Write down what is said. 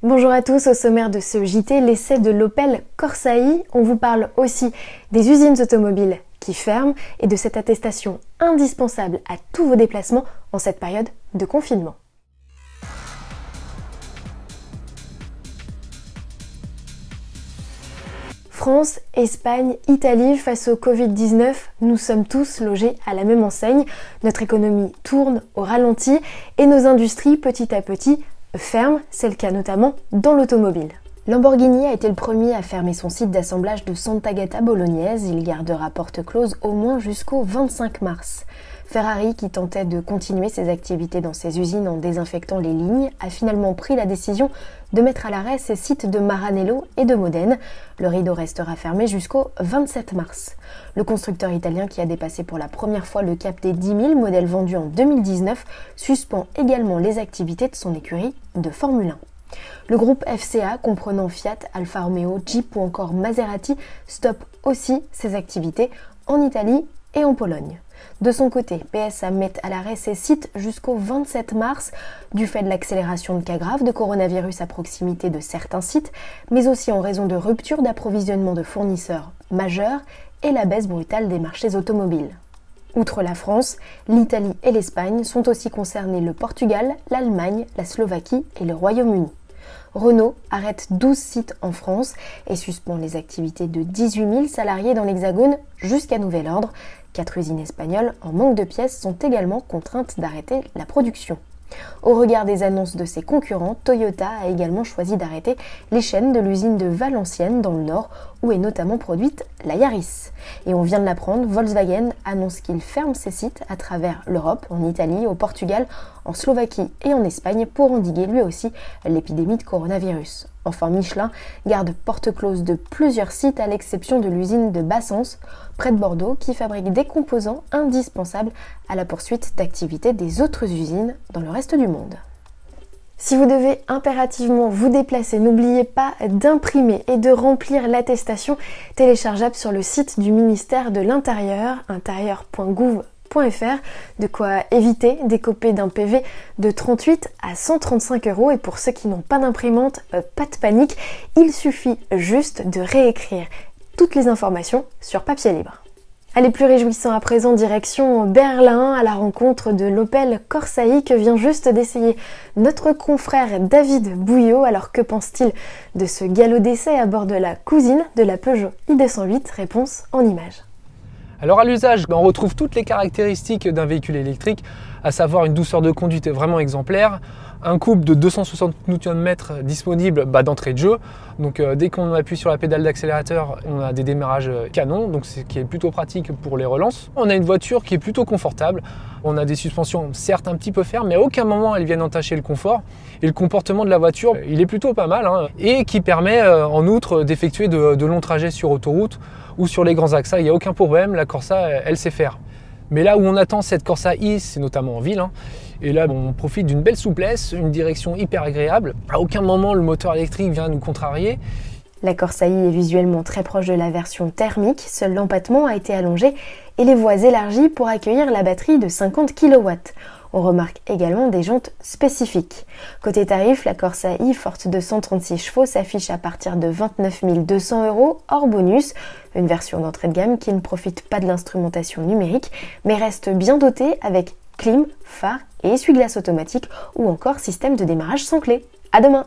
Bonjour à tous, au sommaire de ce JT, l'essai de l'Opel Corsa i. On vous parle aussi des usines automobiles qui ferment et de cette attestation indispensable à tous vos déplacements en cette période de confinement. France, Espagne, Italie, face au Covid-19, nous sommes tous logés à la même enseigne. Notre économie tourne au ralenti et nos industries, petit à petit, ferment. C'est le cas notamment dans l'automobile. Lamborghini a été le premier à fermer son site d'assemblage de Sant'Agata Bolognese. Il gardera porte close au moins jusqu'au 25 mars. Ferrari, qui tentait de continuer ses activités dans ses usines en désinfectant les lignes, a finalement pris la décision de mettre à l'arrêt ses sites de Maranello et de Modène. Le rideau restera fermé jusqu'au 27 mars. Le constructeur italien, qui a dépassé pour la première fois le cap des 10 000 modèles vendus en 2019, suspend également les activités de son écurie de Formule 1. Le groupe FCA, comprenant Fiat, Alfa Romeo, Jeep ou encore Maserati, stoppe aussi ses activités en Italie et en Pologne. De son côté, PSA met à l'arrêt ses sites jusqu'au 27 mars du fait de l'accélération de cas graves de coronavirus à proximité de certains sites, mais aussi en raison de ruptures d'approvisionnement de fournisseurs majeurs et la baisse brutale des marchés automobiles. Outre la France, l'Italie et l'Espagne sont aussi concernés le Portugal, l'Allemagne, la Slovaquie et le Royaume-Uni. Renault arrête 12 sites en France et suspend les activités de 18 000 salariés dans l'Hexagone jusqu'à nouvel ordre. 4 usines espagnoles en manque de pièces sont également contraintes d'arrêter la production. Au regard des annonces de ses concurrents, Toyota a également choisi d'arrêter les chaînes de l'usine de Valenciennes dans le Nord, où est notamment produite la Yaris. Et on vient de l'apprendre, Volkswagen annonce qu'il ferme ses sites à travers l'Europe, en Italie, au Portugal, en Slovaquie et en Espagne pour endiguer lui aussi l'épidémie de coronavirus. Enfin, Michelin garde porte close de plusieurs sites à l'exception de l'usine de Bassens, près de Bordeaux, qui fabrique des composants indispensables à la poursuite d'activités des autres usines dans le reste du monde. Si vous devez impérativement vous déplacer, n'oubliez pas d'imprimer et de remplir l'attestation téléchargeable sur le site du ministère de l'Intérieur, intérieur.gouv.fr, de quoi éviter d'écoper d'un PV de 38 à 135 €. Et pour ceux qui n'ont pas d'imprimante, pas de panique, il suffit juste de réécrire toutes les informations sur papier libre. Allez, plus réjouissant à présent, direction Berlin, à la rencontre de l'Opel Corsa i que vient juste d'essayer notre confrère David Bouillot. Alors que pense-t-il de ce galop d'essai à bord de la cousine de la Peugeot i208? Réponse en images. Alors à l'usage, on retrouve toutes les caractéristiques d'un véhicule électrique, à savoir une douceur de conduite vraiment exemplaire, un couple de 260 Nm disponible d'entrée de jeu, donc dès qu'on appuie sur la pédale d'accélérateur, on a des démarrages canons, donc ce qui est plutôt pratique pour les relances. On a une voiture qui est plutôt confortable, on a des suspensions certes un petit peu fermes, mais à aucun moment elles viennent entacher le confort, et le comportement de la voiture, il est plutôt pas mal, et qui permet en outre d'effectuer de longs trajets sur autoroute ou sur les grands axes. Il n'y a aucun problème, la Corsa elle sait faire. Mais là où on attend cette Corsa i, c'est notamment en ville. Et là, on profite d'une belle souplesse, une direction hyper agréable. À aucun moment, le moteur électrique vient nous contrarier. La Corsa i est visuellement très proche de la version thermique. Seul l'empattement a été allongé et les voies élargies pour accueillir la batterie de 50 kW. On remarque également des jantes spécifiques. Côté tarif, la Corsa i, forte de 136 chevaux, s'affiche à partir de 29 200 € hors bonus. Une version d'entrée de gamme qui ne profite pas de l'instrumentation numérique, mais reste bien dotée avec clim, phare et essuie-glace automatique ou encore système de démarrage sans clé. À demain!